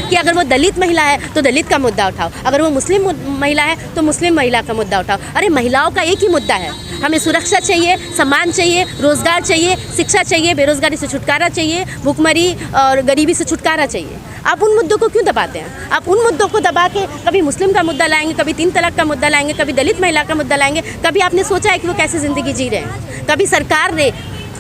कि अगर वो दलित महिला है तो दलित का मुद्दा उठाओ, अगर वो मुस्लिम महिला है तो मुस्लिम महिला का मुद्दा उठाओ। अरे महिलाओं का एक ही मुद्दा है, हमें सुरक्षा चाहिए, सम्मान चाहिए, रोजगार चाहिए, शिक्षा चाहिए, बेरोजगारी से छुटकारा चाहिए, भूखमरी और गरीबी से छुटकारा चाहिए। आप उन मुद्दों को क्यों दबाते हैं? आप उन मुद्दों को दबा के कभी मुस्लिम का मुद्दा लाएंगे, कभी 3 तलाक का मुद्दा लाएंगे, कभी दलित महिला का मुद्दा लाएंगे। कभी आपने सोचा है कि वो कैसे ज़िंदगी जी रहे हैं? कभी सरकार ने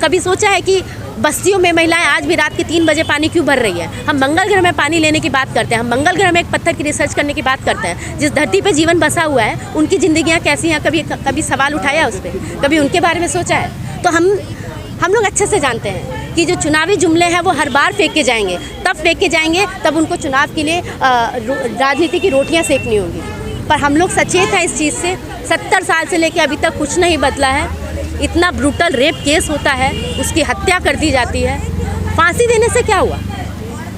कभी सोचा है कि बस्तियों में महिलाएं आज भी रात के 3 बजे पानी क्यों भर रही है? हम मंगल ग्रह में पानी लेने की बात करते हैं, हम मंगल ग्रह में एक पत्थर की रिसर्च करने की बात करते हैं। जिस धरती पे जीवन बसा हुआ है उनकी ज़िंदगियाँ कैसी हैं? कभी सवाल उठाया उस पर? कभी उनके बारे में सोचा है? तो हम लोग अच्छे से जानते हैं कि जो चुनावी जुमले हैं वो हर बार फेंक के जाएंगे, तब फेंक के जाएंगे तब उनको चुनाव के लिए राजनीति की रोटियाँ सेकनी होंगी। पर हम लोग सचेत हैं इस चीज़ से। 70 साल से लेकर अभी तक कुछ नहीं बदला है। इतना ब्रूटल रेप केस होता है, उसकी हत्या कर दी जाती है। फांसी देने से क्या हुआ?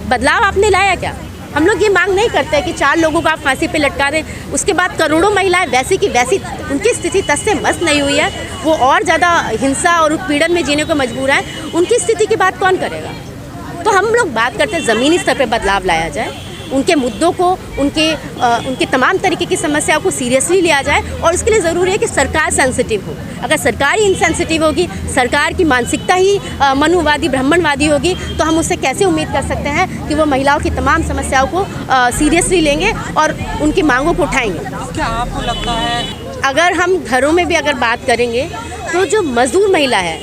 बदलाव आपने लाया क्या? हम लोग ये मांग नहीं करते कि 4 लोगों को आप फांसी पे लटका दें, उसके बाद करोड़ों महिलाएं वैसी की वैसी, उनकी स्थिति तस से मस नहीं हुई है, वो और ज़्यादा हिंसा और उत्पीड़न में जीने को मजबूर हैं। उनकी स्थिति की बात कौन करेगा? तो हम लोग बात करते हैं ज़मीनी स्तर पे बदलाव लाया जाए, उनके मुद्दों को, उनके तमाम तरीके की समस्याओं को सीरियसली लिया जाए। और इसके लिए ज़रूरी है कि सरकार सेंसिटिव हो। अगर सरकार ही इनसेंसिटिव होगी, सरकार की मानसिकता ही मनुवादी ब्राह्मणवादी होगी, तो हम उससे कैसे उम्मीद कर सकते हैं कि वो महिलाओं की तमाम समस्याओं को सीरियसली लेंगे और उनकी मांगों को उठाएंगे। क्या आपको लगता है, अगर हम घरों में भी अगर बात करेंगे तो जो मजदूर महिला है,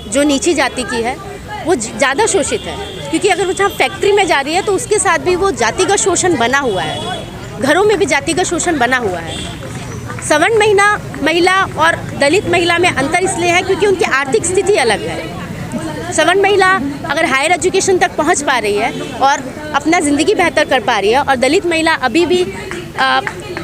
जो नीची जाति की है, वो ज़्यादा शोषित है, क्योंकि अगर वो जहाँ फैक्ट्री में जा रही है तो उसके साथ भी वो जातिगत शोषण बना हुआ है। घरों में भी जातिगत शोषण बना हुआ है। सवर्ण महिला और दलित महिला में अंतर इसलिए है क्योंकि उनकी आर्थिक स्थिति अलग है। सवर्ण महिला अगर हायर एजुकेशन तक पहुंच पा रही है और अपना ज़िंदगी बेहतर कर पा रही है, और दलित महिला अभी भी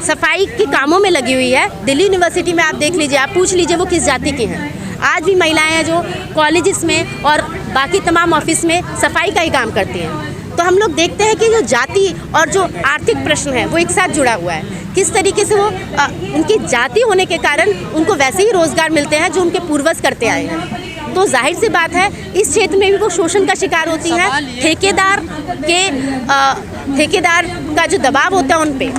सफाई के कामों में लगी हुई है। दिल्ली यूनिवर्सिटी में आप देख लीजिए, आप पूछ लीजिए वो किस जाति की हैं। आज भी महिलाएं हैं जो कॉलेजेस में और बाकी तमाम ऑफिस में सफाई का ही काम करती हैं। तो हम लोग देखते हैं कि जो जाति और जो आर्थिक प्रश्न है वो एक साथ जुड़ा हुआ है। किस तरीके से वो उनकी जाति होने के कारण उनको वैसे ही रोज़गार मिलते हैं जो उनके पूर्वज करते आए हैं। तो जाहिर सी बात है इस क्षेत्र में भी वो शोषण का शिकार होती हैं। ठेकेदार का जो दबाव होता है उन पे,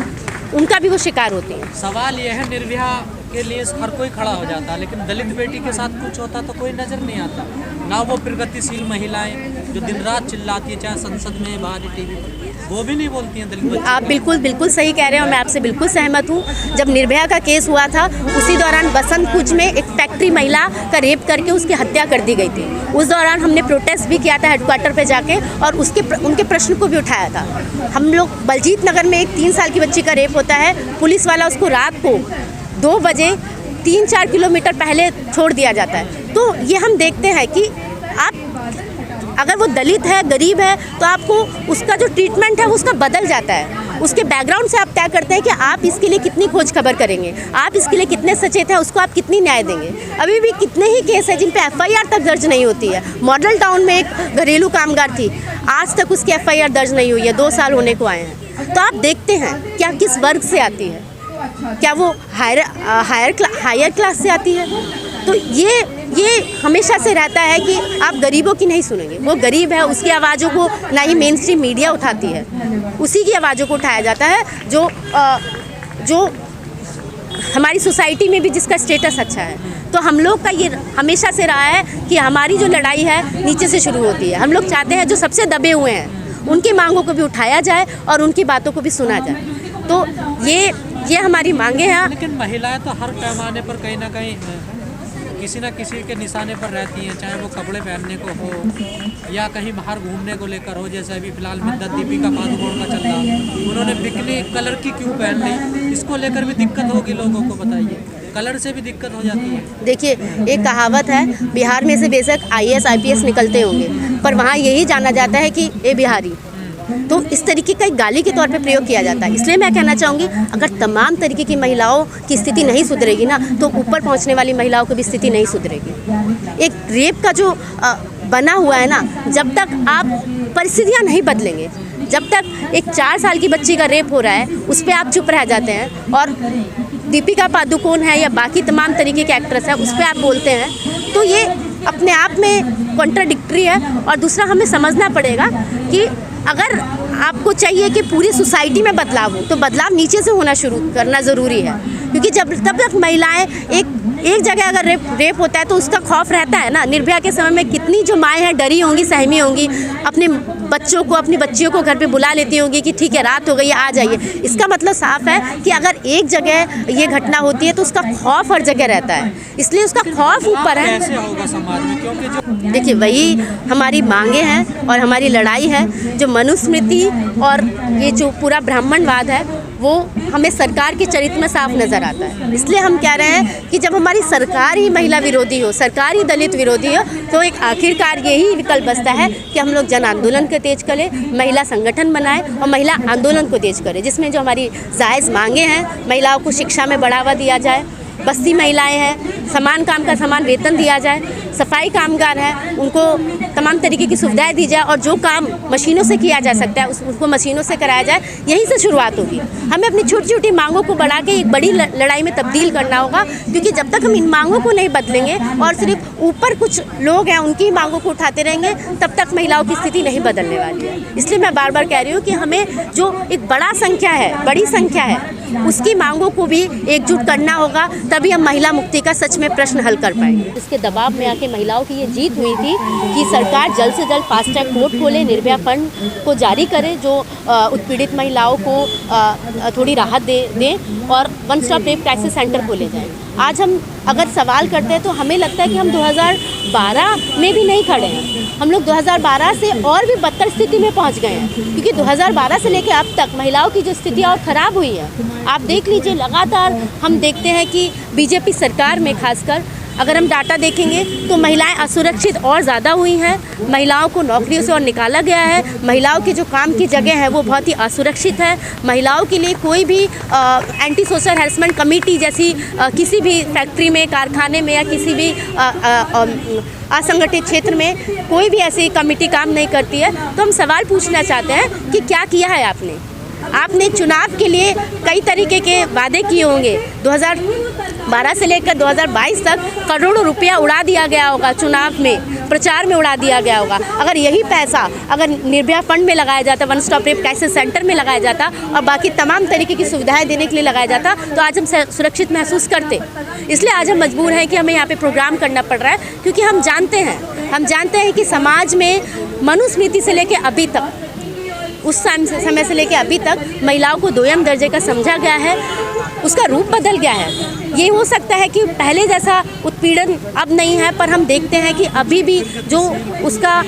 उनका भी वो शिकार होती हैं। सवाल यह है, निर्भया के लिए हर कोई खड़ा हो जाता है, लेकिन दलित बेटी के साथ कुछ होता तो कोई नज़र नहीं आता। ना वो प्रगतिशील महिलाएं जो दिन रात चिल्लाती है, चाहे संसद में, बाहर टीवी पर, वो भी नहीं बोलती हैं दलित बच्चे। आप बिल्कुल सही कह रहे हैं और मैं आपसे बिल्कुल सहमत हूँ। जब निर्भया का केस हुआ था उसी दौरान बसंत कुंज में एक फैक्ट्री महिला का रेप करके उसकी हत्या कर दी गई थी। उस दौरान हमने प्रोटेस्ट भी किया था हेडक्वार्टर पे जाके, और उनके प्रश्न को भी उठाया था। हम लोग बलजीत नगर में एक 3 साल की बच्ची का रेप होता है, पुलिस वाला उसको रात को 2 बजे 3-4 किलोमीटर पहले छोड़ दिया जाता है। तो ये हम देखते हैं कि आप अगर वो दलित है, गरीब है, तो आपको उसका जो ट्रीटमेंट है उसका बदल जाता है। उसके बैकग्राउंड से आप तय करते हैं कि आप इसके लिए कितनी खोज खबर करेंगे, आप इसके लिए कितने सचेत हैं, उसको आप कितनी न्याय देंगे। अभी भी कितने ही केस हैं जिन पे FIR तक दर्ज नहीं होती है। मॉडल टाउन में एक घरेलू कामगार थी, आज तक उसकी FIR दर्ज नहीं हुई है, 2 साल होने को आए हैं। तो आप देखते हैं क्या किस वर्ग से आती है, क्या वो हायर क्लास से आती है। तो ये हमेशा से रहता है कि आप गरीबों की नहीं सुनेंगे। वो गरीब है, उसकी आवाज़ों को ना ही मेन स्ट्रीम मीडिया उठाती है, उसी की आवाज़ों को उठाया जाता है जो हमारी सोसाइटी में भी जिसका स्टेटस अच्छा है। तो हम लोग का ये हमेशा से रहा है कि हमारी जो लड़ाई है नीचे से शुरू होती है। हम लोग चाहते हैं जो सबसे दबे हुए हैं उनकी मांगों को भी उठाया जाए और उनकी बातों को भी सुना जाए। तो ये हमारी मांगे हैं। लेकिन महिलाएं तो हर पैमाने पर कहीं ना कहीं किसी न किसी के निशाने पर रहती हैं, चाहे वो कपड़े पहनने को हो या कहीं बाहर घूमने को लेकर हो। जैसे अभी फिलहाल में दीपिका पादुकोण का चल रहा, उन्होंने बिकनी कलर की क्यों पहन ली, इसको लेकर भी दिक्कत होगी लोगों को, बताइए। कलर से भी दिक्कत हो जाती है। देखिए, एक कहावत है, बिहार में से बेशक IAS IPS निकलते होंगे, पर वहाँ यही जाना जाता है कि ए बिहारी। तो इस तरीके का एक गाली के तौर पे प्रयोग किया जाता है। इसलिए मैं कहना चाहूँगी, अगर तमाम तरीके की महिलाओं की स्थिति नहीं सुधरेगी ना, तो ऊपर पहुँचने वाली महिलाओं की भी स्थिति नहीं सुधरेगी। एक रेप का जो बना हुआ है ना, जब तक आप परिस्थितियाँ नहीं बदलेंगे, जब तक एक 4 साल की बच्ची का रेप हो रहा है उस पर आप चुप रह जाते हैं, और दीपिका पादुकोण है या बाकी तमाम तरीके के एक्ट्रेस है उस पर आप बोलते हैं, तो ये अपने आप में कॉन्ट्राडिक्टरी है। और दूसरा, हमें समझना पड़ेगा कि अगर आपको चाहिए कि पूरी सोसाइटी में बदलाव हो, तो बदलाव नीचे से होना शुरू करना ज़रूरी है। क्योंकि तब तक महिलाएं एक जगह अगर रेप होता है तो उसका खौफ रहता है ना। निर्भया के समय में कितनी जो माएँ हैं डरी होंगी, सहमी होंगी, अपने बच्चों को, अपनी बच्चियों को घर पे बुला लेती होंगी कि ठीक है रात हो गई है, आ जाइए। इसका मतलब साफ है कि अगर एक जगह ये घटना होती है तो उसका खौफ हर जगह रहता है, इसलिए उसका खौफ ऊपर है। कैसे होगा समाज में, क्योंकि जो देखिए वही हमारी मांगे हैं और हमारी लड़ाई है। जो मनुस्मृति और ये जो पूरा ब्राह्मणवाद है वो हमें सरकार के चरित्र में साफ नज़र आता है। इसलिए हम कह रहे हैं कि जब हमारी सरकार ही महिला विरोधी हो, सरकार ही दलित विरोधी हो, तो एक आखिरकार यही विकल्प बचता है कि हम लोग जन आंदोलन को तेज करें, महिला संगठन बनाएं और महिला आंदोलन को तेज करें, जिसमें जो हमारी जायज़ मांगे हैं, महिलाओं को शिक्षा में बढ़ावा दिया जाए, बस्ती महिलाएं हैं, समान काम का समान वेतन दिया जाए, सफाई कामगार हैं उनको तमाम तरीके की सुविधाएं दी जाए और जो काम मशीनों से किया जा सकता है उसको मशीनों से कराया जाए। यहीं से शुरुआत होगी। हमें अपनी छोटी छोटी मांगों को बढ़ा के एक बड़ी लड़ाई में तब्दील करना होगा, क्योंकि जब तक हम इन मांगों को नहीं बदलेंगे और सिर्फ ऊपर कुछ लोग हैं उनकी मांगों को उठाते रहेंगे, तब तक महिलाओं की स्थिति नहीं बदलने वाली है। इसलिए मैं बार बार कह रही हूँ कि हमें जो एक बड़ी संख्या है उसकी मांगों को भी एकजुट करना होगा, तभी हम महिला मुक्ति का सच में प्रश्न हल कर पाएंगे। इसके दबाव में आके महिलाओं की ये जीत हुई थी कि सरकार जल्द से जल्द फास्ट ट्रैक कोर्ट खोले, निर्भया फंड को जारी करे, जो उत्पीड़ित महिलाओं को थोड़ी राहत दे और one stop rape crisis centre खोले जाए। आज हम अगर सवाल करते हैं तो हमें लगता है कि हम 2012 में भी नहीं खड़े हैं। हम लोग 2012 से और भी बदतर स्थिति में पहुंच गए हैं, क्योंकि 2012 से लेकर अब तक महिलाओं की जो स्थिति और ख़राब हुई है। आप देख लीजिए, लगातार हम देखते हैं कि बीजेपी सरकार में खासकर अगर हम डाटा देखेंगे तो महिलाएं असुरक्षित और ज़्यादा हुई हैं, महिलाओं को नौकरियों से और निकाला गया है, महिलाओं की जो काम की जगह है वो बहुत ही असुरक्षित है, महिलाओं के लिए कोई भी एंटी सोशल हैरेसमेंट कमेटी जैसी किसी भी फैक्ट्री में, कारखाने में या किसी भी असंगठित क्षेत्र में कोई भी ऐसी कमेटी काम नहीं करती है। तो हम सवाल पूछना चाहते हैं कि क्या किया है आपने चुनाव के लिए कई तरीके के वादे किए होंगे। 2012 से लेकर 2022 तक करोड़ों रुपया उड़ा दिया गया होगा, चुनाव में प्रचार में उड़ा दिया गया होगा। अगर यही पैसा अगर निर्भया फंड में लगाया जाता, one stop rape crisis centre में लगाया जाता और बाकी तमाम तरीके की सुविधाएं देने के लिए लगाया जाता, तो आज हम सुरक्षित महसूस करते। इसलिए आज हम मजबूर हैं कि हमें यहाँ पे प्रोग्राम करना पड़ रहा है, क्योंकि हम जानते हैं कि समाज में मनुस्मृति से लेकर अभी तक, उस समय से लेकर अभी तक महिलाओं को दोयम दर्जे का समझा गया है, उसका रूप बदल गया है। ये हो सकता है कि पहले जैसा उत्पीड़न अब नहीं है, पर हम देखते हैं कि अभी भी जो उसका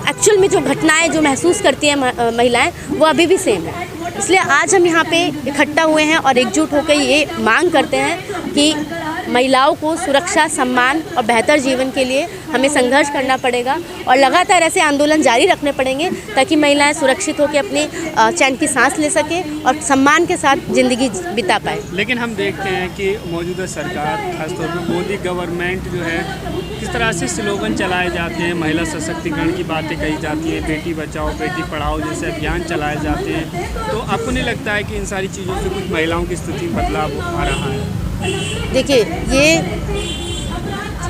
एक्चुअल में जो घटनाएं जो महसूस करती हैं महिलाएं, वो अभी भी सेम है। इसलिए आज हम यहाँ पे इकट्ठा हुए हैं और एकजुट होकर ये मांग करते हैं कि महिलाओं को सुरक्षा, सम्मान और बेहतर जीवन के लिए हमें संघर्ष करना पड़ेगा और लगातार ऐसे आंदोलन जारी रखने पड़ेंगे, ताकि महिलाएं सुरक्षित होकर अपने चैन की सांस ले सकें और सम्मान के साथ ज़िंदगी बिता पाएँ। लेकिन हम देखते हैं कि मौजूदा सरकार, खासतौर पर मोदी गवर्नमेंट जो है, किस तरह से स्लोगन चलाए जाते हैं, महिला सशक्तिकरण की बातें कही जाती हैं, बेटी बचाओ बेटी पढ़ाओ जैसे अभियान चलाए जाते हैं। तो आपको नहीं लगता है कि इन सारी चीज़ों से कुछ महिलाओं की स्थिति में बदलाव आ रहा है? देखिए,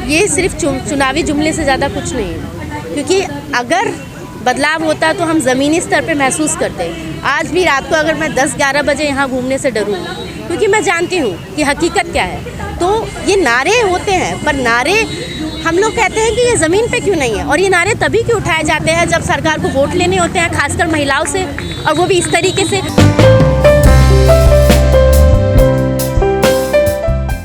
ये सिर्फ चुनावी जुमले से ज़्यादा कुछ नहीं है, क्योंकि अगर बदलाव होता तो हम ज़मीनी स्तर पे महसूस करते। आज भी रात को अगर मैं 10-11 बजे यहाँ घूमने से डरूँ, क्योंकि मैं जानती हूँ कि हकीकत क्या है। तो ये नारे होते हैं, पर नारे हम लोग कहते हैं कि ये ज़मीन पे क्यों नहीं है, और ये नारे तभी क्यों उठाए जाते हैं जब सरकार को वोट लेने होते हैं, खासकर महिलाओं से, और वो भी इस तरीके से।